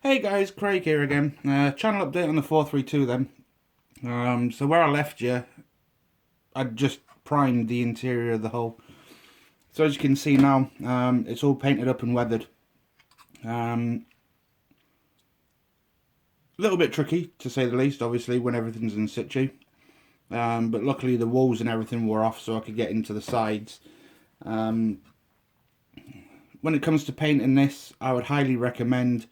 Hey guys, Craig here again. Channel update on the 432 then. So where I left you, I just primed the interior of the hull. So as you can see now, it's all painted up and weathered. A little bit tricky to say the least, obviously, when everything's in situ. But luckily the walls and everything were off so I could get into the sides. When it comes to painting this, I would highly recommend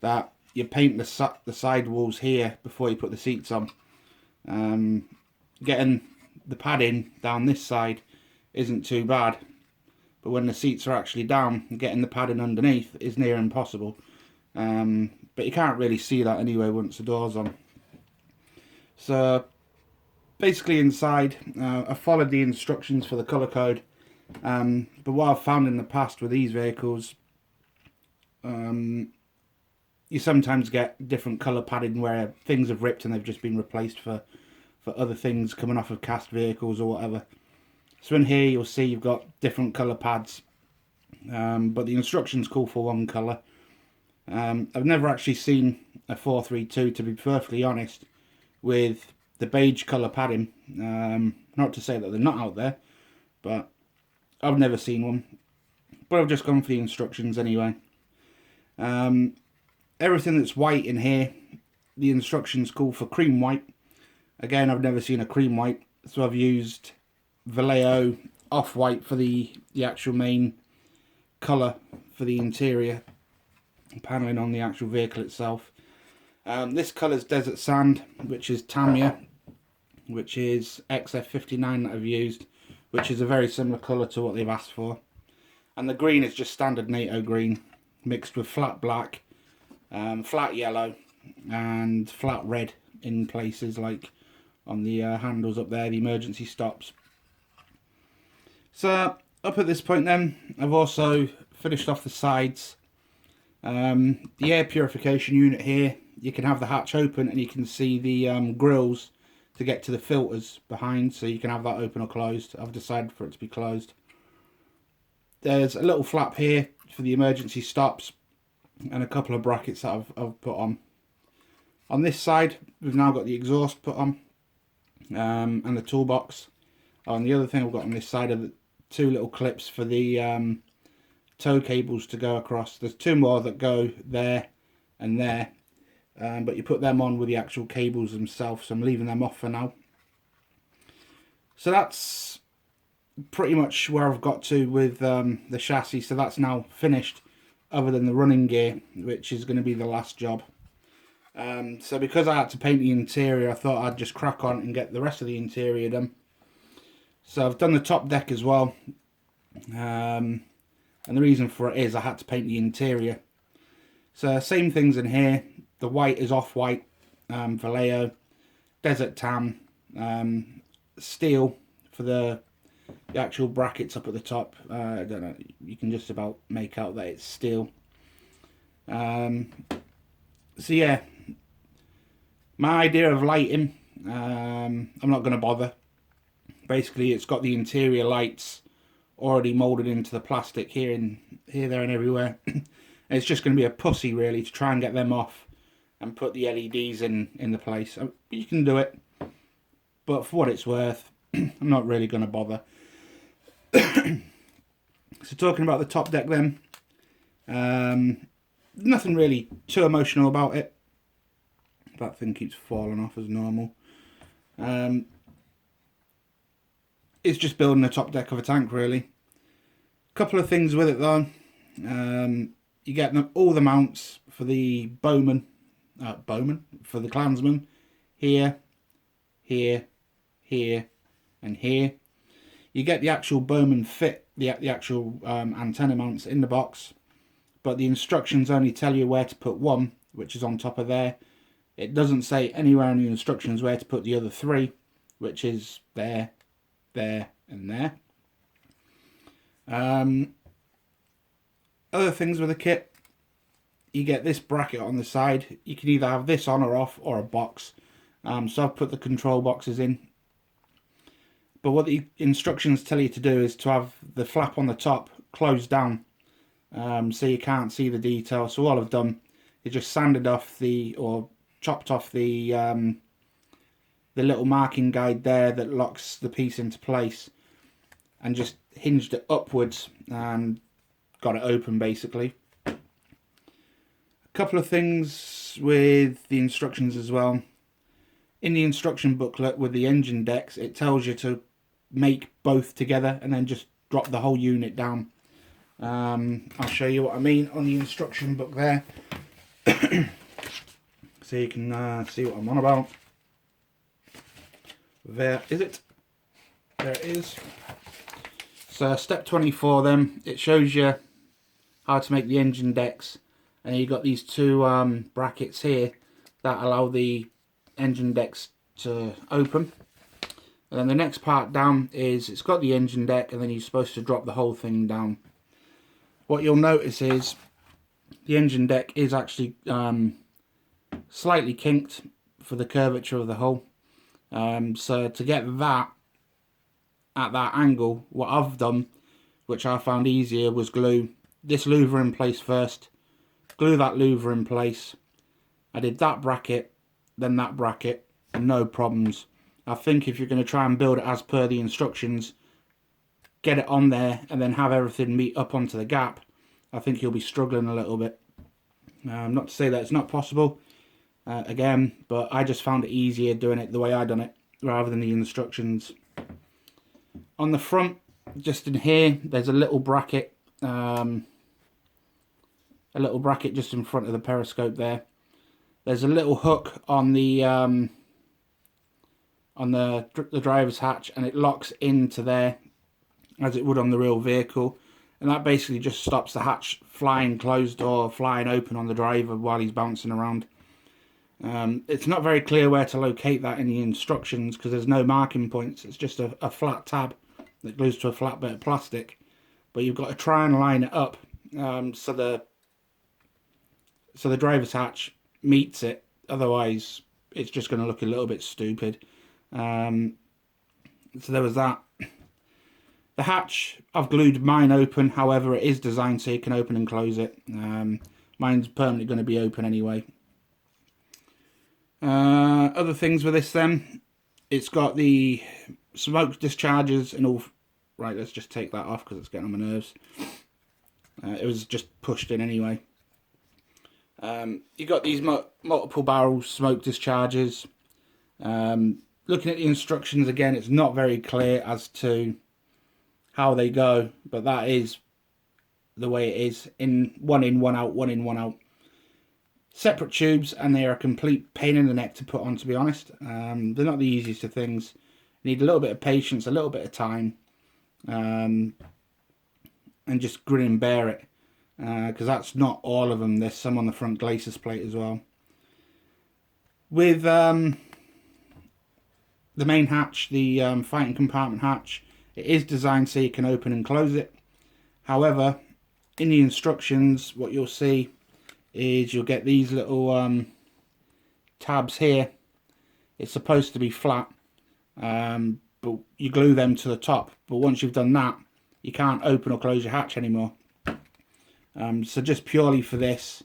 that you paint the side walls here before you put the seats on. Getting the padding down this side isn't too bad, but when the seats are actually down, getting the padding underneath is near impossible. But you can't really see that anyway once the door's on. So basically inside, I followed the instructions for the colour code, but what I've found in the past with these vehicles, you sometimes get different colour padding where things have ripped and they've just been replaced for other things coming off of cast vehicles or whatever. So in here you'll see you've got different colour pads, but the instructions call for one colour. I've never actually seen a 432, to be perfectly honest, with the beige colour padding. Not to say that they're not out there, but I've never seen one. But I've just gone for the instructions anyway. Everything that's white in here, the instructions call for cream white. Again, I've never seen a cream white, so I've used Vallejo off-white for the actual main colour for the interior panelling on the actual vehicle itself. This colour is Desert Sand, which is Tamiya, which is XF59 that I've used, which is a very similar colour to what they've asked for. And the green is just standard NATO green, mixed with flat black, flat yellow, and flat red in places like on the handles up there, the emergency stops. So up at this point then, I've also finished off the sides. The air purification unit here, you can have the hatch open and you can see the grills to get to the filters behind, so you can have that open or closed. I've decided for it to be closed. There's a little flap here for the emergency stops and a couple of brackets that I've put on. On this side, we've now got the exhaust put on, and the toolbox. And the other thing I've got on this side are the two little clips for the tow cables to go across. There's two more that go there and there, but you put them on with the actual cables themselves, so I'm leaving them off for now. So that's pretty much where I've got to with the chassis. So that's now finished, other than the running gear, which is going to be the last job. So because I had to paint the interior, I thought I'd just crack on and get the rest of the interior done. So I've done the top deck as well, and the reason for it is I had to paint the interior. So same things in here. The white is off-white, Vallejo, Desert Tan, steel for the actual brackets up at the top. I don't know, you can just about make out that it's steel. So yeah, my idea of lighting, I'm not going to bother. Basically, it's got the interior lights already moulded into the plastic here, there and everywhere. And it's just going to be a pussy really to try and get them off and put the LEDs in the place. You can do it, but for what it's worth, I'm not really going to bother. So talking about the top deck then, nothing really too emotional about it. That thing keeps falling off as normal. It's just building the top deck of a tank really. Couple of things with it though. You get all the mounts for the Bowman, for the Klansman, here, here, here, and here. You get the actual Bowman fit, the actual antenna mounts in the box, but the instructions only tell you where to put one, which is on top of there. It doesn't say anywhere in the instructions where to put the other three, which is there, there, and there. Other things with the kit, you get this bracket on the side. You can either have this on or off, or a box. So I've put the control boxes in. But what the instructions tell you to do is to have the flap on the top closed down, so you can't see the detail. So all I've done You just sanded off or chopped off the little marking guide there that locks the piece into place, and just hinged it upwards and got it open basically. A couple of things with the instructions as well. In the instruction booklet with the engine decks, it tells you to make both together and then just drop the whole unit down. I'll show you what I mean on the instruction book there. So you can see what I'm on about. There is it. There it is. So step 24 then, it shows you how to make the engine decks, and you've got these two brackets here that allow the engine decks to open. And then the next part down is it's got the engine deck, and then you're supposed to drop the whole thing down. What you'll notice is the engine deck is actually slightly kinked for the curvature of the hull. So to get that at that angle, what I've done, which I found easier, was glue this louver in place first, glue that louver in place. I did that bracket, then that bracket, and no problems. I think if you're going to try and build it as per the instructions, get it on there and then have everything meet up onto the gap, I think you'll be struggling a little bit. Not to say that it's not possible, again, but I just found it easier doing it the way I done it rather than the instructions. On the front, just in here, there's a little bracket just in front of the periscope there. There's a little hook on the driver's hatch, and it locks into there as it would on the real vehicle, and that basically just stops the hatch flying closed or flying open on the driver while he's bouncing around. It's not very clear where to locate that in the instructions because there's no marking points. It's just a flat tab that glues to a flat bit of plastic, but you've got to try and line it up so the driver's hatch meets it, otherwise it's just going to look a little bit stupid. So there was that. The hatch, I've glued mine open, however it is designed so you can open and close it. Mine's permanently going to be open anyway. Other things with this then, it's got the smoke discharges and all. Right, let's just take that off because it's getting on my nerves. It was just pushed in anyway. You've got these multiple barrel smoke discharges. Looking at the instructions again, it's not very clear as to how they go, but that is the way it is. One in, one out, one in, one out. Separate tubes, and they are a complete pain in the neck to put on, to be honest. They're not the easiest of things. You need a little bit of patience, a little bit of time, and just grin and bear it, because that's not all of them. There's some on the front glacis plate as well. With the main hatch, the fighting compartment hatch, it is designed so you can open and close it. However, in the instructions, what you'll see is you'll get these little tabs here. It's supposed to be flat, but you glue them to the top. But once you've done that, you can't open or close your hatch anymore. So just purely for this,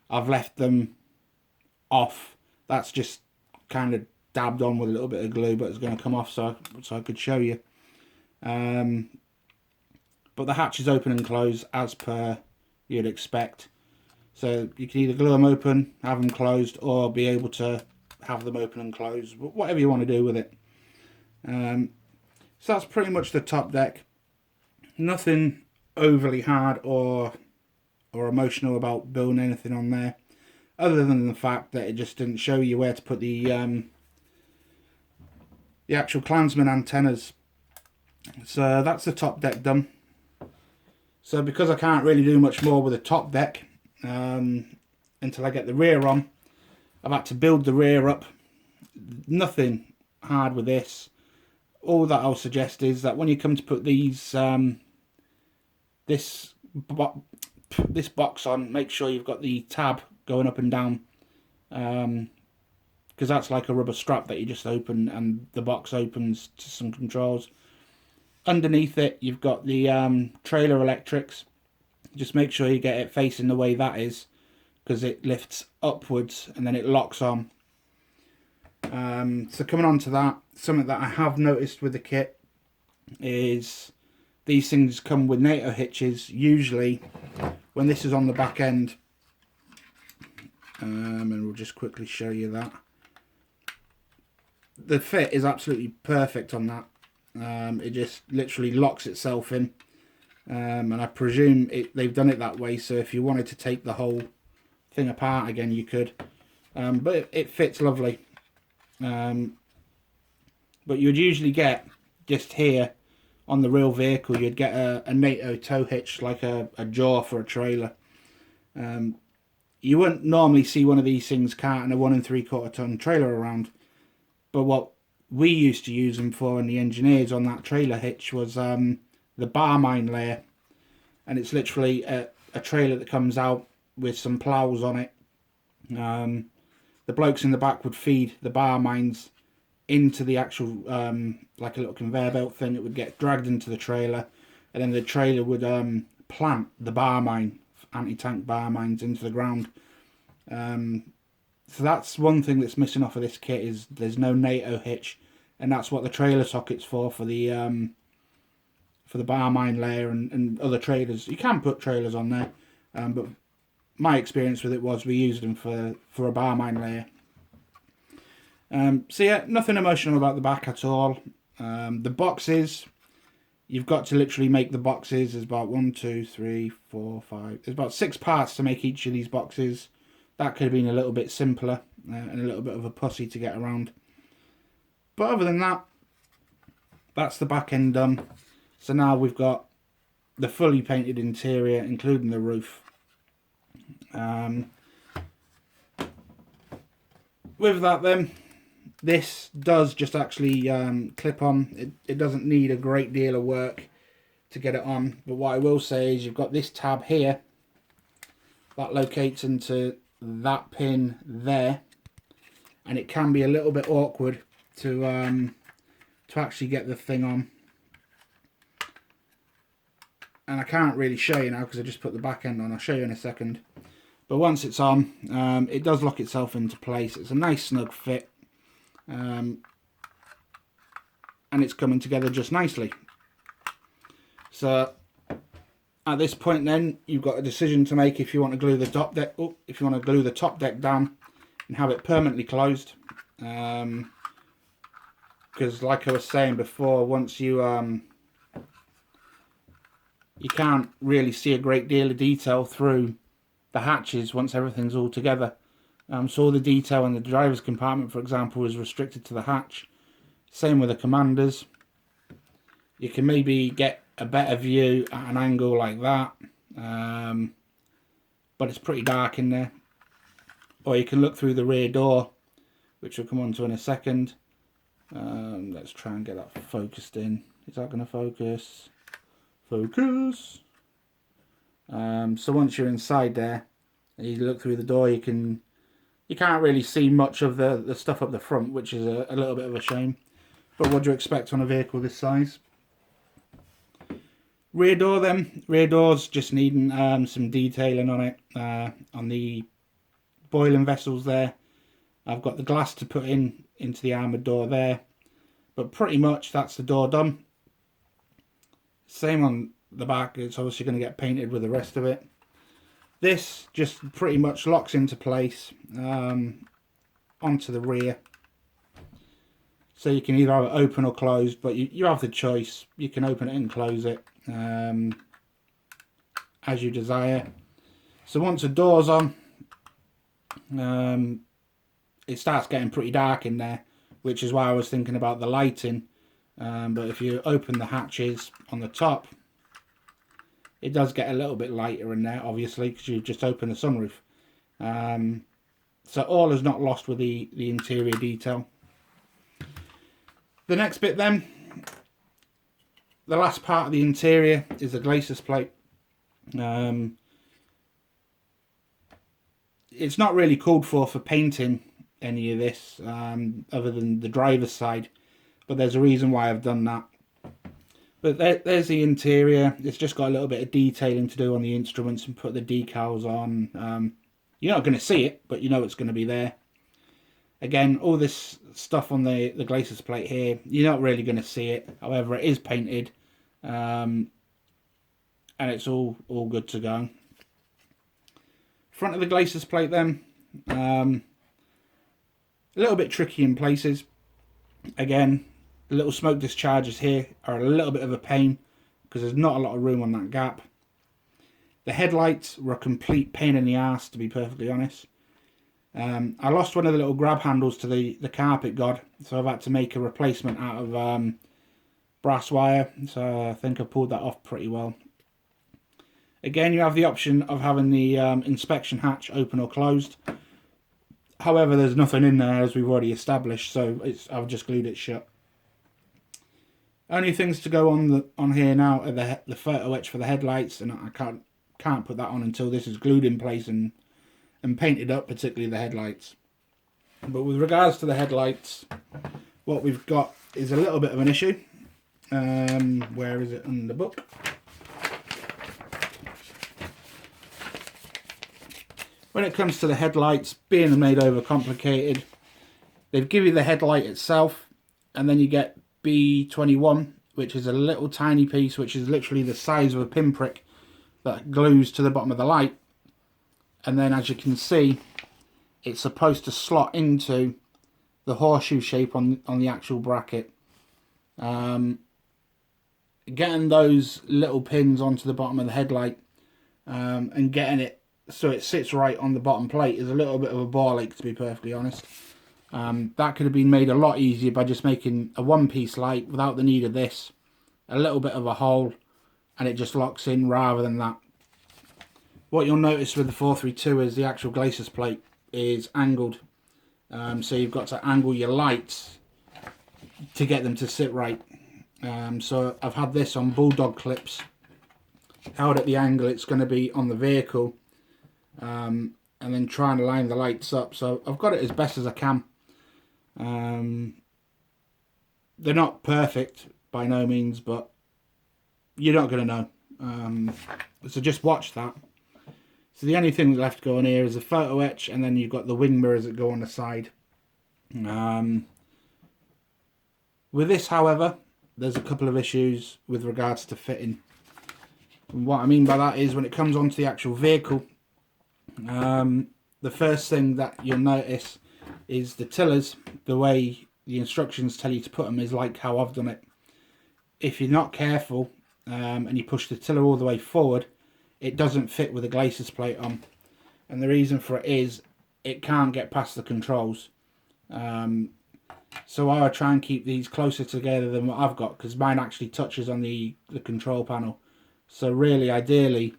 I've left them off. That's just kind of dabbed on with a little bit of glue, but it's going to come off so I could show you. But the hatch is open and closed as per you'd expect. So you can either glue them open, have them closed, or be able to have them open and closed, whatever you want to do with it. So that's pretty much the top deck. Nothing overly hard or emotional about building anything on there, other than the fact that it just didn't show you where to put the actual Klansman antennas. So that's the top deck done. So because I can't really do much more with the top deck until I get the rear on, I've had to build the rear up. Nothing hard with this. All that I'll suggest is that when you come to put these this box on, make sure you've got the tab going up and down, because that's like a rubber strap that you just open and the box opens to some controls. Underneath it you've got the trailer electrics. Just make sure you get it facing the way that is, because it lifts upwards and then it locks on. So coming on to that, something that I have noticed with the kit is these things come with NATO hitches, usually when this is on the back end. And we'll just quickly show you that. The fit is absolutely perfect on that. It just literally locks itself in. And I presume they've done it that way, so if you wanted to take the whole thing apart again, you could. But it fits lovely. But you'd usually get, just here on the real vehicle, you'd get a NATO tow hitch, like a jaw for a trailer. You wouldn't normally see one of these things carting a 1 3/4 ton trailer around. But what we used to use them for, and the engineers on that trailer hitch, was the bar mine layer. And it's literally a trailer that comes out with some ploughs on it. The blokes in the back would feed the bar mines into the actual, like a little conveyor belt thing. It would get dragged into the trailer, and then the trailer would plant the bar mine, anti-tank bar mines, into the ground. So that's one thing that's missing off of this kit, is there's no NATO hitch, and that's what the trailer socket's for the bar mine layer and other trailers. You can put trailers on there, but my experience with it was we used them for a bar mine layer. So yeah, nothing emotional about the back at all. The boxes, you've got to literally make the boxes. There's about 1, 2, 3, 4, 5. There's about 6 parts to make each of these boxes. That could have been a little bit simpler and a little bit of a pussy to get around. But other than that, that's the back end done. So now we've got the fully painted interior, including the roof. With that then, this does just actually clip on. It doesn't need a great deal of work to get it on. But what I will say is you've got this tab here that locates into that pin there, and it can be a little bit awkward to actually get the thing on. And I can't really show you now because I just put the back end on. I'll show you in a second. But once it's on, it does lock itself into place. It's a nice snug fit, and it's coming together just nicely. So at this point then, you've got a decision to make if you want to glue the top deck up, if you want to glue the top deck down and have it permanently closed. Because like I was saying before, once you can't really see a great deal of detail through the hatches once everything's all together. So all the detail in the driver's compartment, for example, is restricted to the hatch. Same with the commanders. You can maybe get a better view at an angle like that, but it's pretty dark in there. Or you can look through the rear door, which we'll come on to in a second. Let's try and get that focused in. Is that going to focus? Focus! So once you're inside there, and you look through the door, you can't really see much of the stuff up the front, which is a little bit of a shame. But what do you expect on a vehicle this size? Rear door then. Rear door's just needing some detailing on it. On the boiling vessels there, I've got the glass to put into the armoured door there. But pretty much that's the door done. Same on the back, it's obviously going to get painted with the rest of it. This just pretty much locks into place onto the rear. So you can either have it open or closed, but you have the choice. You can open it and close it as you desire. So once the door's on, it starts getting pretty dark in there, which is why I was thinking about the lighting. But if you open the hatches on the top, it does get a little bit lighter in there, obviously, because you've just opened the sunroof. So all is not lost with the interior detail. The next bit then, the last part of the interior is the glacis plate. It's not really called for painting any of this, other than the driver's side, but there's a reason why I've done that. But there's the interior. It's just got a little bit of detailing to do on the instruments and put the decals on. You're not going to see it, but you know it's going to be there. Again, all this stuff on the glacis plate here, you're not really going to see it. However, it is painted, and it's all good to go. Front of the glacis plate then, a little bit tricky in places. Again, the little smoke discharges here are a little bit of a pain because there's not a lot of room on that gap. The headlights were a complete pain in the ass, to be perfectly honest. I lost one of the little grab handles to the carpet god, so I've had to make a replacement out of brass wire, so I think I pulled that off pretty well. Again, you have the option of having the inspection hatch open or closed. However, there's nothing in there, as we've already established, so I've just glued it shut. Only things to go on here now are the photo etch for the headlights, and I can't put that on until this is glued in place and painted up, particularly the headlights. But with regards to the headlights, what we've got is a little bit of an issue. Where is it in the book? When it comes to the headlights being made over complicated, they've given you the headlight itself, and then you get B21, which is a little tiny piece, which is literally the size of a pinprick that glues to the bottom of the light. And then, as you can see, it's supposed to slot into the horseshoe shape on the actual bracket. Getting those little pins onto the bottom of the headlight and getting it so it sits right on the bottom plate is a little bit of a ball ache, to be perfectly honest. That could have been made a lot easier by just making a one-piece light without the need of this. A little bit of a hole, and it just locks in rather than that. What you'll notice with the 432 is the actual glacis plate is angled. So you've got to angle your lights to get them to sit right. So I've had this on bulldog clips, held at the angle it's going to be on the vehicle, and then trying to line the lights up. So I've got it as best as I can. They're not perfect by no means, but you're not going to know. So just watch that. So the only thing left to go on here is a photo etch, and then you've got the wing mirrors that go on the side. With this, however, there's a couple of issues with regards to fitting. And what I mean by that is when it comes onto the actual vehicle, the first thing that you'll notice is the tillers. The way the instructions tell you to put them is like how I've done it. If you're not careful and you push the tiller all the way forward, it doesn't fit with the glacis plate on, and the reason for it is it can't get past the controls. So I would try and keep these closer together than what I've got, because mine actually touches on the control panel. So really, ideally,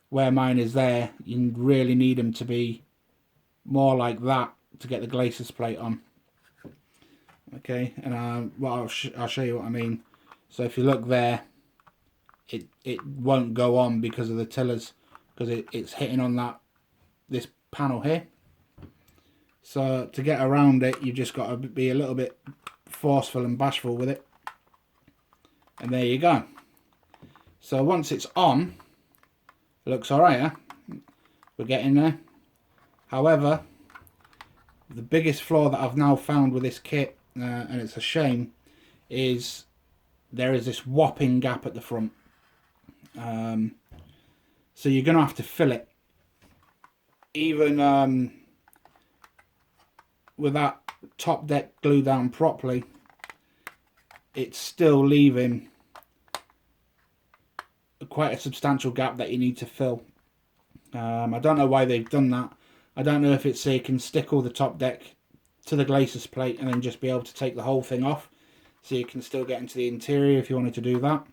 where mine is there, you really need them to be more like that to get the glacis plate on. Okay, and I'll show you what I mean. So if you look there, it won't go on because of the tillers, because it's hitting on this panel here. So to get around it, you've just got to be a little bit forceful and bashful with it. And there you go. So once it's on, it looks alright, huh? We're getting there. However, the biggest flaw that I've now found with this kit, and it's a shame, is there is this whopping gap at the front. So you're going to have to fill it. Even with that top deck glued down properly, it's still leaving quite a substantial gap that you need to fill. I don't know why they've done that. I don't know if it's so you can stick all the top deck to the glacis plate and then just be able to take the whole thing off, so you can still get into the interior if you wanted to do that.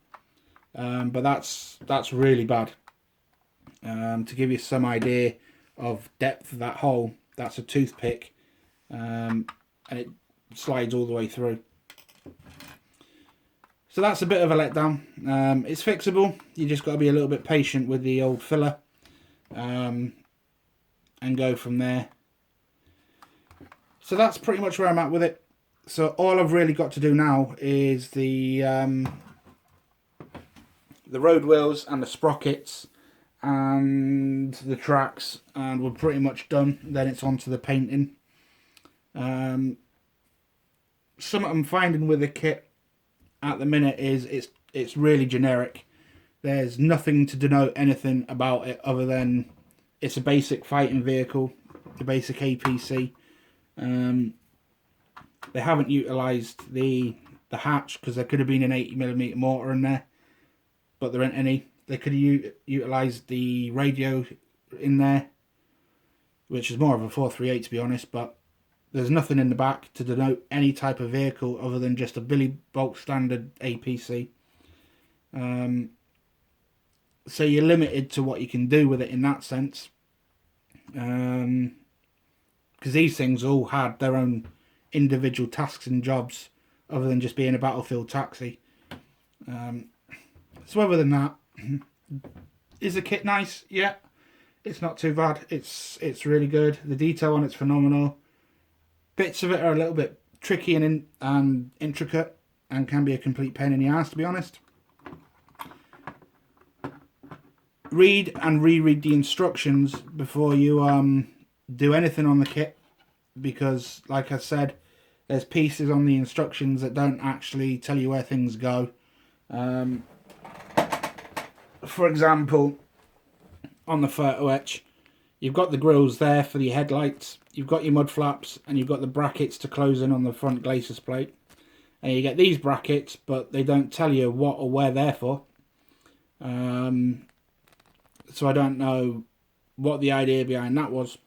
But that's really bad. To give you some idea of depth of that hole, that's a toothpick, and it slides all the way through. So that's a bit of a letdown. It's fixable. You just got to be a little bit patient with the old filler, and go from there. So that's pretty much where I'm at with it. So all I've really got to do now is the road wheels and the sprockets and the tracks, and we're pretty much done. Then it's on to the painting. Something I'm finding with the kit at the minute is it's really generic. There's nothing to denote anything about it other than it's a basic fighting vehicle, the basic APC. They haven't utilised the hatch because there could have been an 80mm mortar in there, but there ain't any. They could have utilised the radio in there, which is more of a 438 to be honest, but there's nothing in the back to denote any type of vehicle other than just a Billy Bolt standard APC. So you're limited to what you can do with it in that sense. Because these things all had their own individual tasks and jobs other than just being a battlefield taxi. So other than that, is the kit nice? Yeah, it's not too bad. It's really good. The detail on it's phenomenal. Bits of it are a little bit tricky and intricate and can be a complete pain in the ass, to be honest. Read and reread the instructions before you do anything on the kit, because like I said, there's pieces on the instructions that don't actually tell you where things go. For example, on the photo etch, you've got the grills there for the headlights, you've got your mud flaps, and you've got the brackets to close in on the front glacis plate. And you get these brackets, but they don't tell you what or where they're for. So I don't know what the idea behind that was.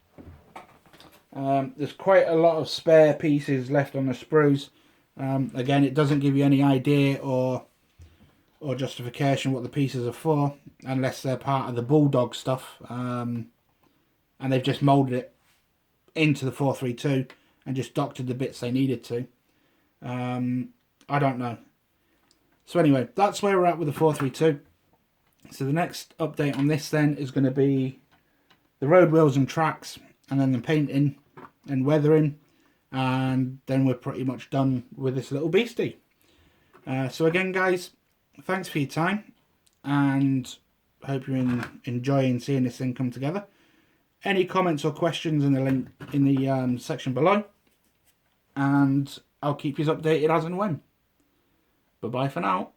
There's quite a lot of spare pieces left on the sprues. Again, it doesn't give you any idea or justification what the pieces are for, unless they're part of the Bulldog stuff, and they've just moulded it into the 432 and just doctored the bits they needed to. I don't know. So anyway, that's where we're at with the 432. So the next update on this then is going to be the road wheels and tracks, and then the painting and weathering, and then we're pretty much done with this little beastie. So again guys, thanks for your time, and hope you're enjoying seeing this thing come together. Any comments or questions in the link in the section below, and I'll keep you updated as and when. Bye bye for now.